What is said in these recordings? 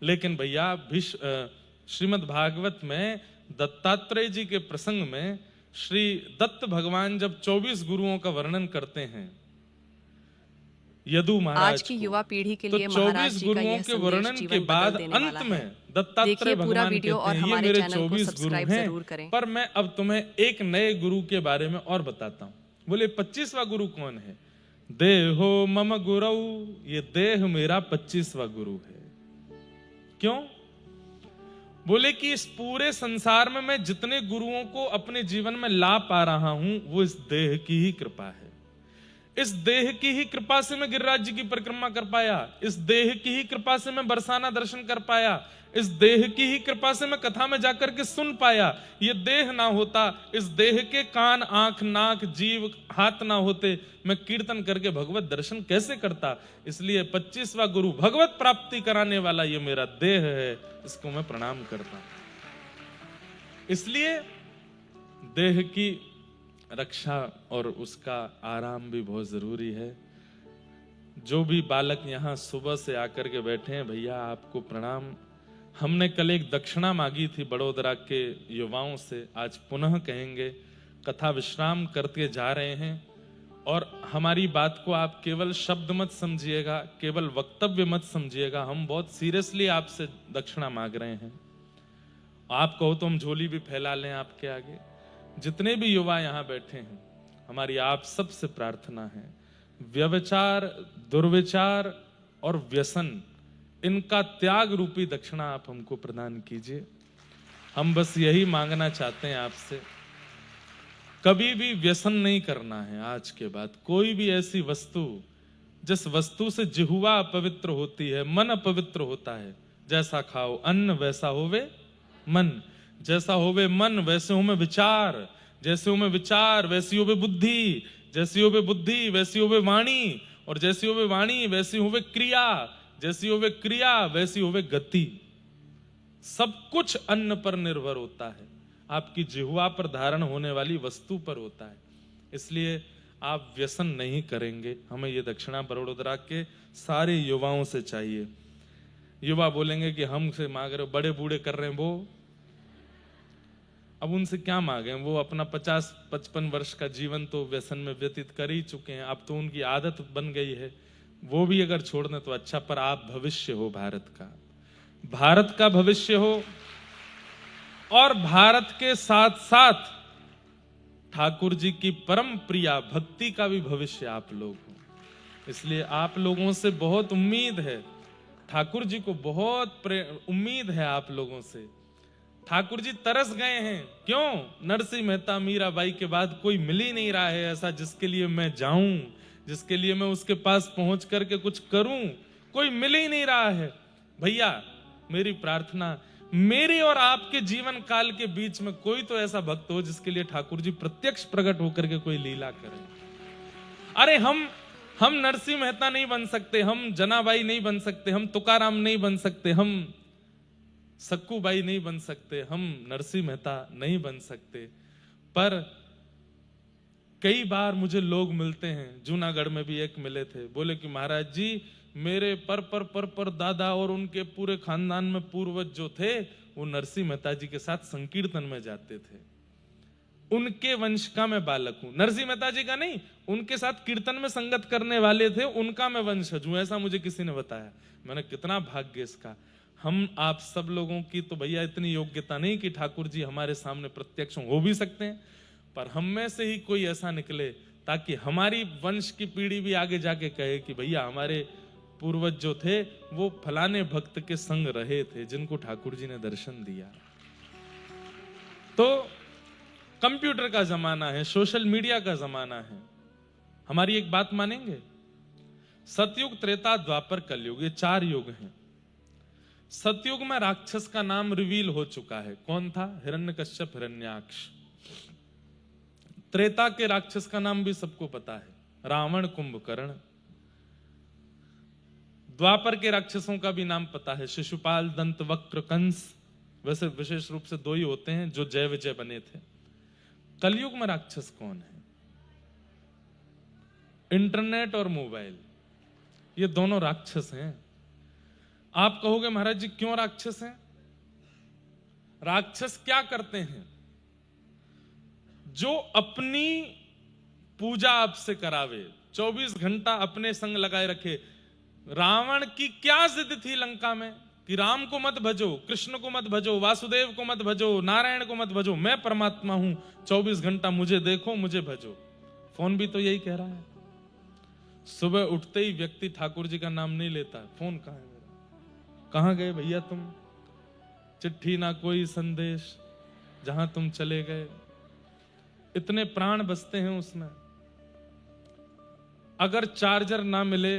लेकिन भैया श्रीमद् भागवत में दत्तात्रेय जी के प्रसंग में श्री दत्त भगवान जब 24 गुरुओं का वर्णन करते हैं यदु महाराज आज की युवा पीढ़ी के तो लिए महाराज 24 जी का गुरुओं यह के संदेश वर्णन के जीवन बाद बदल देने वाला अंत है। में दत्तात्रेय देखिए पूरा भगवान वीडियो कहते और हैं ये हमारे मेरे चैनल को 24 गुरु सब्सक्राइब हैं, जरूर करें। पर मैं अब तुम्हें एक नए गुरु के बारे में और बताता हूं। बोले 25वां गुरु कौन है? देहो मम गुरु, ये देह मेरा 25वां गुरु है। क्यों? बोले कि इस पूरे संसार में मैं जितने गुरुओं को अपने जीवन में ला पा रहा हूं वो इस देह की ही कृपा है। इस देह की ही कृपा से मैं गिरिराज जी की परिक्रमा कर पाया, इस देह की ही कृपा से मैं बरसाना दर्शन कर पाया, इस देह की ही कृपा से मैं कथा में जाकर के सुन पाया। ये देह ना होता, इस देह के कान आंख नाक जीव हाथ ना होते, मैं कीर्तन करके भगवत दर्शन कैसे करता। इसलिए 25वां गुरु भगवत प्राप्ति कराने वाला ये मेरा देह है, इसको मैं प्रणाम करता हूं। इसलिए देह की रक्षा और उसका आराम भी बहुत जरूरी है। जो भी बालक यहाँ सुबह से आकर के बैठे हैं भैया आपको प्रणाम। हमने कल एक दक्षिणा मांगी थी बड़ोदरा के युवाओं से, आज पुनः कहेंगे। कथा विश्राम करके जा रहे हैं और हमारी बात को आप केवल शब्द मत समझिएगा, केवल वक्तव्य मत समझिएगा। हम बहुत सीरियसली आपसे दक्षिणा मांग रहे हैं। आप कहो तो हम झोली भी फैला लें आपके आगे। जितने भी युवा यहाँ बैठे हैं, हमारी आप सबसे प्रार्थना है, व्यभिचार दुर्विचार और व्यसन इनका त्याग रूपी दक्षिणा आप हमको प्रदान कीजिए। हम बस यही मांगना चाहते हैं आपसे, कभी भी व्यसन नहीं करना है। आज के बाद कोई भी ऐसी वस्तु जिस वस्तु से जिह्वा अपवित्र होती है, मन अपवित्र होता है। जैसा खाओ अन्न वैसा होवे मन, जैसा होवे मन वैसे होवे विचार, जैसे होवे विचार वैसी होवे बुद्धि, जैसी होवे बुद्धि वैसी होवे वाणी, और जैसी होवे वाणी वैसी होवे क्रिया, जैसी होवे क्रिया वैसी होवे गति। सब कुछ अन्न पर निर्भर होता है, आपकी जिह्वा पर धारण होने वाली वस्तु पर होता है। इसलिए आप व्यसन नहीं करेंगे। हमें ये दक्षिणा बड़ोदरा के सारे युवाओं से चाहिए। युवा बोलेंगे कि हमसे मांग रहे हो, बड़े बूढ़े कर रहे हैं वो, अब उनसे क्या मांगे? वो अपना 50-55 वर्ष का जीवन तो व्यसन में व्यतीत कर ही चुके हैं, अब तो उनकी आदत बन गई है। वो भी अगर छोड़ दें तो अच्छा, पर आप भविष्य हो भारत का, भारत का भविष्य हो, और भारत के साथ साथ ठाकुर जी की परम प्रिया भक्ति का भी भविष्य आप लोग हो। इसलिए आप लोगों से बहुत उम्मीद है, ठाकुर जी को बहुत उम्मीद है आप लोगों से। ठाकुर जी तरस गए हैं। क्यों? नरसिंह मेहता मीराबाई के बाद कोई मिल ही नहीं रहा है ऐसा जिसके लिए मैं जाऊं, जिसके लिए मैं उसके पास पहुंच करके कुछ करूं। कोई मिल ही नहीं रहा है। भैया मेरी प्रार्थना, मेरे और आपके जीवन काल के बीच में कोई तो ऐसा भक्त हो जिसके लिए ठाकुर जी प्रत्यक्ष प्रकट होकर के कोई लीला करें। अरे हम नरसिंह मेहता नहीं बन सकते, हम जनाबाई नहीं बन सकते, हम तुकाराम नहीं बन सकते, हम सक्कूबाई नहीं बन सकते, हम नरसिंह मेहता नहीं बन सकते। पर कई बार मुझे लोग मिलते हैं, जूनागढ़ में भी एक मिले थे, बोले कि महाराज जी मेरे पर दादा और उनके पूरे खानदान में पूर्वज जो थे वो नरसिंह मेहता जी के साथ संकीर्तन में जाते थे, उनके वंश का मैं बालक हूं। नरसिंह मेहता जी का नहीं, उनके साथ कीर्तन में संगत करने वाले थे उनका मैं वंशज हूं, ऐसा मुझे किसी ने बताया। मैंने कितना भाग्य इसका। हम आप सब लोगों की तो भैया इतनी योग्यता नहीं कि ठाकुर जी हमारे सामने प्रत्यक्ष हो भी सकते हैं, पर हम में से ही कोई ऐसा निकले ताकि हमारी वंश की पीढ़ी भी आगे जाके कहे कि भैया हमारे पूर्वज जो थे वो फलाने भक्त के संग रहे थे जिनको ठाकुर जी ने दर्शन दिया। तो कंप्यूटर का जमाना है, सोशल मीडिया का जमाना है। हमारी एक बात मानेंगे, सतयुग त्रेता द्वापर कलयुग, ये 4 युग हैं। सतयुग में राक्षस का नाम रिवील हो चुका है। कौन था? हिरण्यकश्यप हिरण्याक्ष। त्रेता के राक्षस का नाम भी सबको पता है, रावण कुंभकर्ण। द्वापर के राक्षसों का भी नाम पता है, शिशुपाल दंत वक्र कंस। वैसे विशेष रूप से 2 ही होते हैं जो जय विजय बने थे। कलयुग में राक्षस कौन है? इंटरनेट और मोबाइल, ये दोनों राक्षस हैं। आप कहोगे महाराज जी क्यों राक्षस हैं? राक्षस क्या करते हैं? जो अपनी पूजा आपसे करावे, 24 घंटा अपने संग लगाए रखे। रावण की क्या जिद थी लंका में कि राम को मत भजो, कृष्ण को मत भजो, वासुदेव को मत भजो, नारायण को मत भजो, मैं परमात्मा हूं, 24 घंटा मुझे देखो, मुझे भजो। फोन भी तो यही कह रहा है। सुबह उठते ही व्यक्ति ठाकुर जी का नाम नहीं लेता। फोन कहां है मेरा? कहां गए भैया तुम? चिट्ठी ना कोई संदेश, जहां तुम चले गए। इतने प्राण बसते हैं उसमें। अगर चार्जर ना मिले,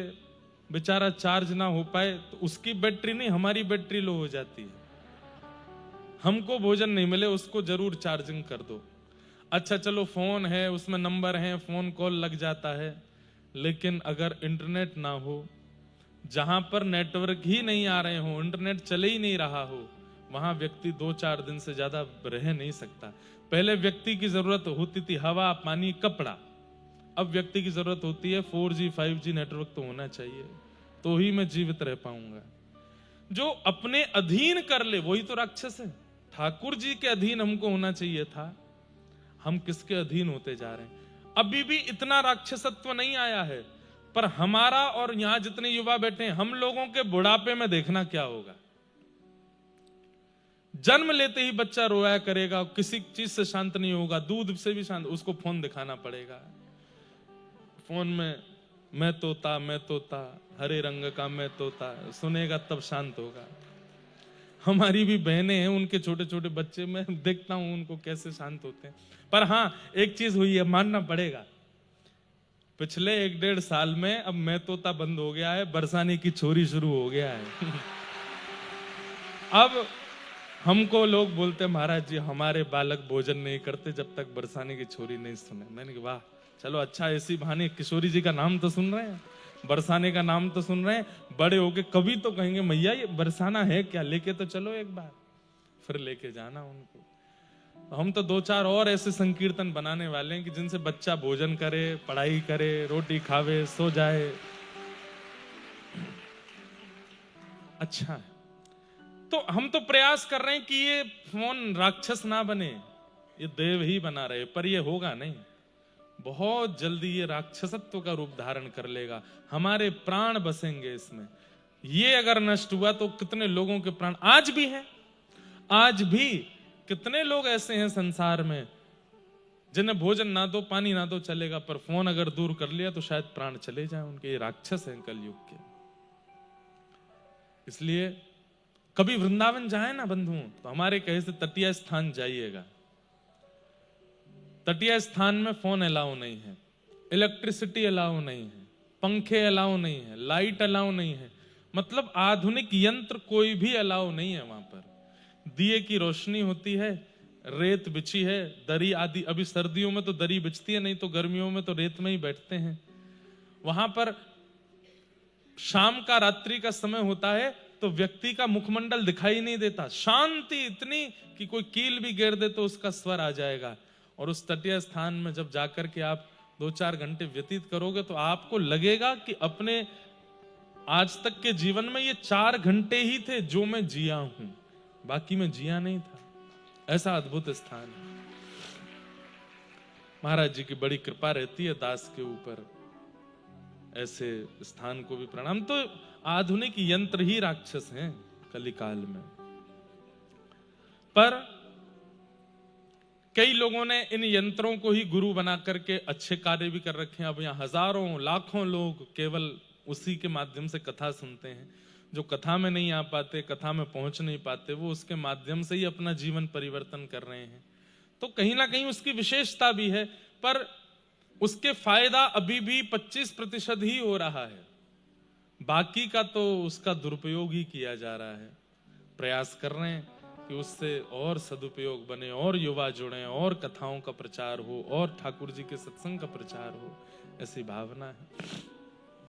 बेचारा चार्ज ना हो पाए, तो उसकी बैटरी नहीं, हमारी बैटरी लो हो जाती है। हमको भोजन नहीं मिले, उसको जरूर चार्जिंग कर दो। अच्छा चलो फोन है, उसमें नंबर है, फोन कॉल लग जाता है। लेकिन अगर इंटरनेट ना हो, जहां पर नेटवर्क ही नहीं आ रहे हो, इंटरनेट चले ही नहीं रहा हो, वहां व्यक्ति 2-4 दिन से ज्यादा रह नहीं सकता। पहले व्यक्ति की जरूरत होती थी हवा, पानी, कपड़ा। अब व्यक्ति की जरूरत होती है 4G 5G नेटवर्क तो होना चाहिए, तो ही मैं जीवित रह पाऊंगा। जो अपने अधीन कर ले वही तो राक्षस है। ठाकुर जी के अधीन हमको होना चाहिए था, हम किसके अधीन होते जा रहे हैं? अभी भी इतना राक्षसत्व नहीं आया है, पर हमारा और यहां जितने युवा बैठे हैं, हम लोगों के बुढ़ापे में देखना क्या होगा। जन्म लेते ही बच्चा रोया करेगा, किसी चीज से शांत नहीं होगा, दूध से भी शांत, उसको फोन दिखाना पड़ेगा। फोन में मैं तोता हरे रंग का मैं तोता सुनेगा तब शांत होगा। हमारी भी बहनें हैं, उनके छोटे छोटे बच्चे, मैं देखता हूं उनको कैसे शांत होते हैं। पर हां, एक चीज हुई है, मानना पड़ेगा, पिछले 1-1.5 साल में अब मैं तोता बंद हो गया है, बरसाने की छोरी शुरू हो गया है। अब हमको लोग बोलते महाराज जी हमारे बालक भोजन नहीं करते जब तक बरसाने की छोरी नहीं सुने। मैंने कहा वाह, चलो अच्छा, ऐसी बहाने किशोरी जी का नाम तो सुन रहे हैं, बरसाने का नाम तो सुन रहे हैं, बड़े होके कभी तो कहेंगे मैया ये बरसाना है क्या, लेके तो चलो एक बार। फिर लेके जाना उनको। हम तो 2-4 और ऐसे संकीर्तन बनाने वाले हैं कि जिनसे बच्चा भोजन करे, पढ़ाई करे, रोटी खावे, सो जाए। अच्छा है, तो हम तो प्रयास कर रहे हैं कि ये फोन राक्षस ना बने, ये देव ही बना रहे, पर ये होगा नहीं। बहुत जल्दी ये राक्षसत्व का रूप धारण कर लेगा, हमारे प्राण बसेंगे इसमें। ये अगर नष्ट हुआ तो कितने लोगों के प्राण आज भी हैं। आज भी कितने लोग ऐसे हैं संसार में जिन्हें भोजन ना दो, पानी ना दो चलेगा, पर फोन अगर दूर कर लिया तो शायद प्राण चले जाए उनके। ये राक्षस हैं कलयुग के। इसलिए कभी वृंदावन जाए ना बंधु, तो हमारे कहे से तटीय स्थान जाइएगा। तटीय स्थान में फोन अलाउ नहीं है, इलेक्ट्रिसिटी अलाउ नहीं है, पंखे अलाउ नहीं है, लाइट अलाउ नहीं है, मतलब आधुनिक यंत्र कोई भी अलाउ नहीं है वहां पर। दिए की रोशनी होती है, रेत बिछी है, दरी आदि। अभी सर्दियों में तो दरी बिछती है, नहीं तो गर्मियों में तो रेत में ही बैठते हैं। वहां पर शाम का, रात्रि का समय होता है तो व्यक्ति का मुखमंडल दिखाई नहीं देता, शांति इतनी कि कोई कील भी गिर दे तो उसका स्वर आ जाएगा। और उस तटीय स्थान में जब जाकर के आप 2-4 घंटे व्यतीत करोगे तो आपको लगेगा कि अपने आज तक के जीवन में ये 4 घंटे ही थे जो मैं जिया हूं, बाकी मैं जिया नहीं था। ऐसा अद्भुत स्थान है। महाराज जी की बड़ी कृपा रहती है दास के ऊपर। ऐसे स्थान को भी प्रणाम। तो आधुनिक यंत्र ही राक्षस हैं कलिकाल में। पर कई लोगों ने इन यंत्रों को ही गुरु बना करके अच्छे कार्य भी कर रखे हैं। अब यहाँ हजारों लाखों लोग केवल उसी के माध्यम से कथा सुनते हैं। जो कथा में नहीं आ पाते, कथा में पहुंच नहीं पाते, वो उसके माध्यम से ही अपना जीवन परिवर्तन कर रहे हैं। तो कहीं ना कहीं उसकी विशेषता भी है, पर उसके फायदा अभी भी 25% ही हो रहा है, बाकी का तो उसका दुरुपयोग ही किया जा रहा है। प्रयास कर रहे हैं कि उससे और सदुपयोग बने, और युवा जुड़े, और कथाओं का प्रचार हो, और ठाकुर जी के सत्संग का प्रचार हो, ऐसी भावना है।